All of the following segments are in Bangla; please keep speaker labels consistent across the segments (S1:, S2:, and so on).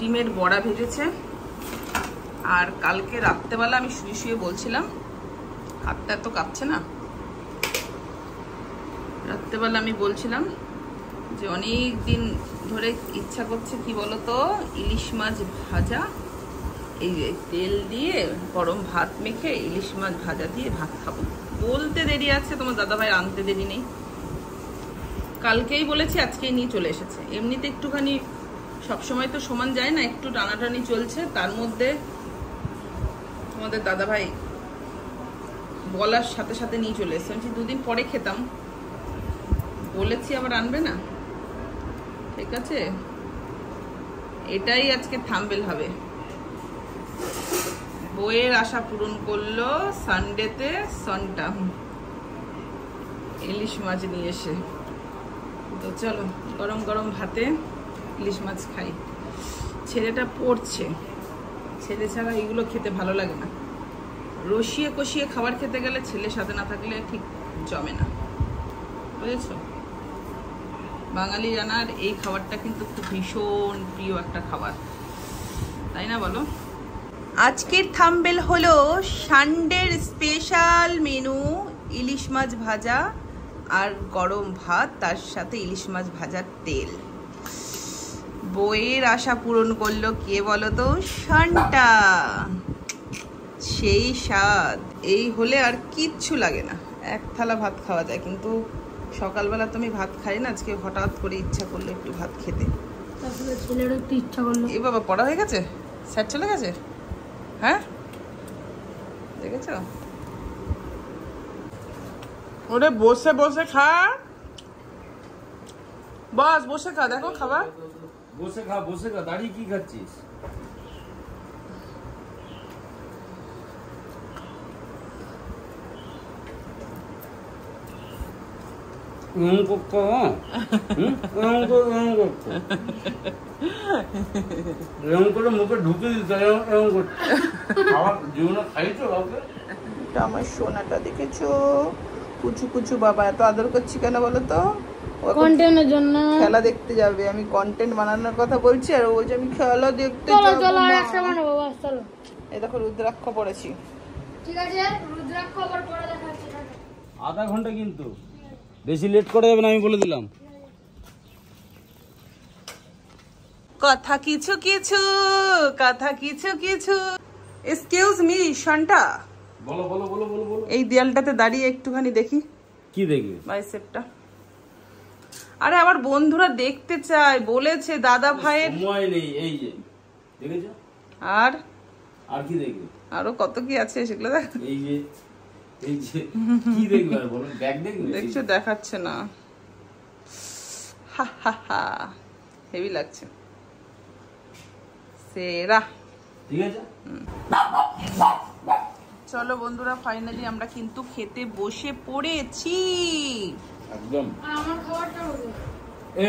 S1: ডিমের বড়া ভেজেছে। আর কালকে রাত্রেবেলা আমি শুয়ে শুয়ে বলছিলাম, হাতটা তো কাঁপছে না, রাত্রেবেলা আমি বলছিলাম যে অনেক দিন ধরে ইচ্ছা করছে কি বলতো, ইলিশ মাছ ভাজা, এই তেল দিয়ে গরম ভাত মেখে ইলিশ মাছ ভাজা দিয়ে ভাত খাবো। বলতে দেরি আছে, তোমার দাদাভাই আনতে দেরি নেই, কালকেই বলেছি আজকেই নিয়ে চলে এসেছে। এমনিতে একটুখানি সবসময় তো সমান যায় না, একটু টানাটানি চলছে, তার মধ্যে তোমাদের দাদাভাই বলার সাথে সাথে নিয়ে চলে এসেছে। আমি দুদিন পরে খেতাম, বলেছি আবার আনবে না, ঠিক আছে। এটাই আজকে থাম্বনেল হবে, বইয়ের আশা পূরণ করলো সানডেতে সন্টা ইলিশ মাছ নিয়ে এসে। তো চলো গরম গরম ভাতে ইলিশ মাছ খাই। ছেলেটা পড়ছে, ছেলে ছাড়া এগুলো খেতে ভালো লাগে না। রসিয়ে কষিয়ে খাবার খেতে গেলে ছেলে সাথে না থাকলে ঠিক জমে না, বুঝেছো। বাঙালি জানার এই খাবারটা কিন্তু খুব ভীষণ প্রিয় একটা খাবার, তাই না বলো। আজকের থাম্বনেল হলো সানডের স্পেশাল মেনু, ইলিশ মাছ ভাজা আর গরম ভাত, তার সাথে ইলিশ মাছ ভাজার তেল। বইয়ের আশা পূরণ করলো কে বলো তো, শান্টা। সেই স্বাদ, এই হলে আর কিচ্ছু লাগে না, এক থালা ভাত খাওয়া যায়। কিন্তু সকালবেলা তো আমি ভাত খাই না, আজকে হঠাৎ করে ইচ্ছা করলো একটু ভাত খেতে।
S2: ছেলেরও একটু ইচ্ছা করলো।
S1: এই বাবা পড়া হয়ে গেছে, স্যার চলে গেছে, হ্যাঁ দেখেছো। ওরে বসে বসে খা, বস বসে খা, দেখো খাবার
S3: বসে খা, বসে খা, দাঁড়িয়ে কি খাচ্ছিস? মুখে ঢুকে দিতে খাইছো কাউকে?
S1: আমার সোনাটা দেখেছো, কুচু কুচু বাবা, এত আদর করছি কেন বলো তো?
S2: কন্টেন্টের জন্য
S1: খেলা দেখতে যাবে, আমি কন্টেন্ট বানানোর কথা বলছি আর ও বলছে আমি খেলা দেখতে
S2: চলো
S1: যাবো।
S2: চলো একটা বানাবো, বাস চলো।
S1: এই দেখো রুদ্রাক্ষ পড়েছি।
S2: ঠিক আছে, রুদ্রাক্ষ আবার পরে দেখা হচ্ছে।
S3: আধা ঘন্টা, কিন্তু বেশি লেট করে যাবে না, আমি বলে দিলাম।
S1: কথা কিছু কিছু, কথা কিছু কিছু। এক্সকিউজ মি শান্টা,
S3: বলো বলো বলো বলো বলো।
S1: এই দেয়ালটাতে দাঁড়িয়ে একটুখানি দেখি
S3: কি দেখবে?
S1: বাইসেপটা। আরে আমার বন্ধুরা দেখতে চায়, বলেছে দাদা ভাইয়ের
S3: সময় নেই। এই যে দেখেছো,
S1: আর
S3: আর কি দেখবে?
S1: আরো কত কি আছে সেগুলো দেখ।
S3: এই যে কি দেখবে আর বলো, ব্যাগ দেখবে?
S1: দেখছো, দেখাচ্ছে না। হা হা হা, হেভি লাগছে, সেরা।
S3: ঠিক আছে,
S1: চলো বন্ধুরা, ফাইনালি আমরা কিন্তু খেতে বসে পড়েছি
S3: একদম।
S2: আমার খাবারটা হবে।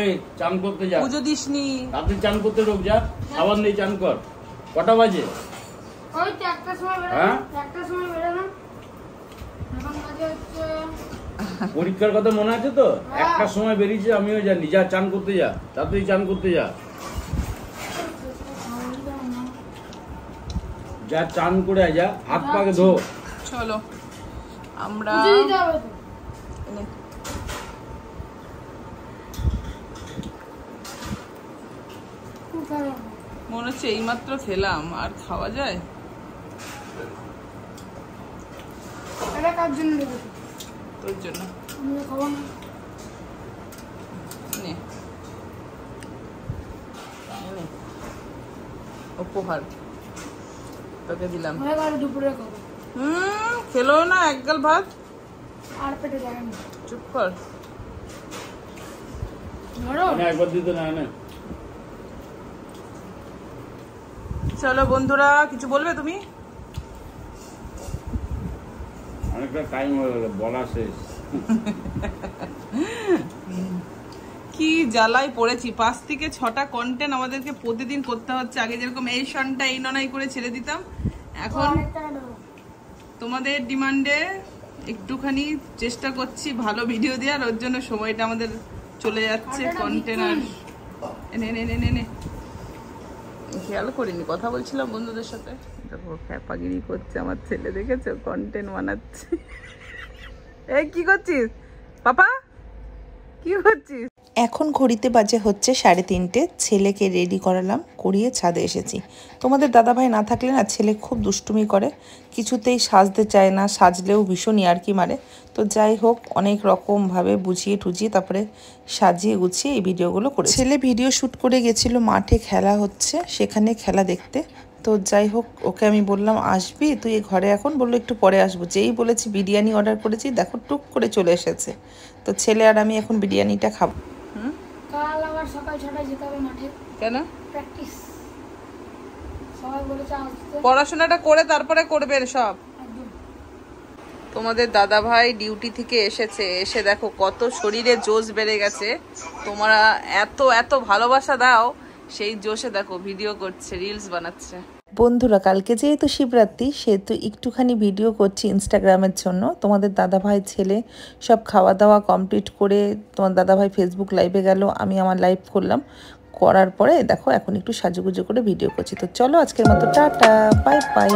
S3: এই চান করতে যা,
S1: পুজো দিসনি?
S3: আপনি চান করতে ঢোক, যা, খাবার নেই, চান কর। কটা বাজে?
S2: ওই তো একটার সময়
S3: হ্যাঁ?
S2: বেরোনো, একটার সময় বেরোনো। এখন বাজে হচ্ছে
S3: পরীক্ষার কথা মনে আছে তো? একটার সময় বেরিয়েছে, আমিও জানি। যা চান করতে যা, তাড়াতাড়ি চান করতে যা, যা চান করে আয়, যা হাত পাকে ধো।
S1: চলো আমরা
S2: পুজো দিতে হবে তো।
S1: এনে।
S2: খুব ভালো।
S1: মনে হচ্ছে এইমাত্র খেলাম, আর খাওয়া যায়?
S2: এটা কার জন্য রেখেছি?
S1: তোর জন্য।
S2: আমি তো খাবো না।
S1: নে। নে। উপহার তোকে দিলাম।
S2: হয়ে গেল, দুপুরে খাবো।
S1: খেলো না এক গাল ভাত,
S2: আর পেটে যাবে না।
S1: চুপ কর।
S2: ধরো।
S3: একবার দিতে না না।
S1: চলো বন্ধুরা, কিছু বলবে তুমি?
S3: অনেকটা টাইম হয়ে গেল, বলা শেষ।
S1: কি জ্বালায় পড়েছি, 5 থেকে 6টা কন্টেন্ট আমাদেরকে প্রতিদিন করতে হচ্ছে। আগে যেরকম এই সনটা এই ননাই করে ছেড়ে দিতাম, এখন তোমাদের ডিমান্ডে একটুখানি চেষ্টা করছি ভালো ভিডিও দেওয়ার, ওর জন্য সময়টা আমাদের চলে যাচ্ছে কন্টেন্ট। আর এনে এনে এনে এনে খেয়াল করিনি, কথা বলছিলাম বন্ধুদের সাথে। দেখো খ্যাপাগিরি করছে আমার ছেলে, দেখেছো? কন্টেন্ট বানাচ্ছে। এই কি করছিস পাপা, কি করছিস?
S4: এখন ঘড়িতে বাজে হচ্ছে 3:30। ছেলেকে রেডি করালাম, করিয়ে ছাদে এসেছি। তোমাদের দাদাভাই না থাকলে না ছেলে খুব দুষ্টুমি করে, কিছুতেই সাজতে চায় না, সাজলেও ভীষণ ইয়ার্কি মারে। তো যাই হোক, অনেক রকমভাবে বুঝিয়ে টুজিয়ে তারপরে সাজিয়ে গুছিয়ে এই ভিডিওগুলো করে। ছেলে ভিডিও শ্যুট করে গেছিলো, মাঠে খেলা হচ্ছে, সেখানে খেলা দেখতে। তো যাই হোক, ওকে আমি বললাম আসবি তুই ঘরে এখন, বললো একটু পরে আসবো। যেই বলেছি বিরিয়ানি অর্ডার করেছি, দেখো টুক করে চলে এসেছে। তো ছেলে আর আমি এখন বিরিয়ানিটা খাবো।
S2: কাল আবার সকাল 6টায় যেতে হবে মাঠে,
S1: কেন?
S2: প্র্যাকটিস। সবাই বলেছে আসতে।
S1: পড়াশোনাটা করে তারপরে করবেন সব।
S2: একদম।
S1: তোমাদের দাদা ভাই ডিউটি থেকে এসেছে, এসে দেখো কত শরীরে জোশ বেড়ে গেছে। তোমরা এত এত ভালোবাসা দাও, সেই জোশে দেখো ভিডিও করছে, রিলস বানাচ্ছে।
S4: বন্ধুরা, কালকে যেহেতু শিবরাত্রি, সেহেতু একটুখানি ভিডিও করছি ইনস্টাগ্রামের জন্য। তোমাদের দাদাভাই ছেলে সব খাওয়া দাওয়া কমপ্লিট করে তোমার দাদাভাই ফেসবুক লাইভে গেল, আমি আমার লাইভ করলাম। করার পরে দেখো এখন একটু সাজুগুজু করে ভিডিও করছি। তো চলো আজকের মতো টাটা, বাই বাই।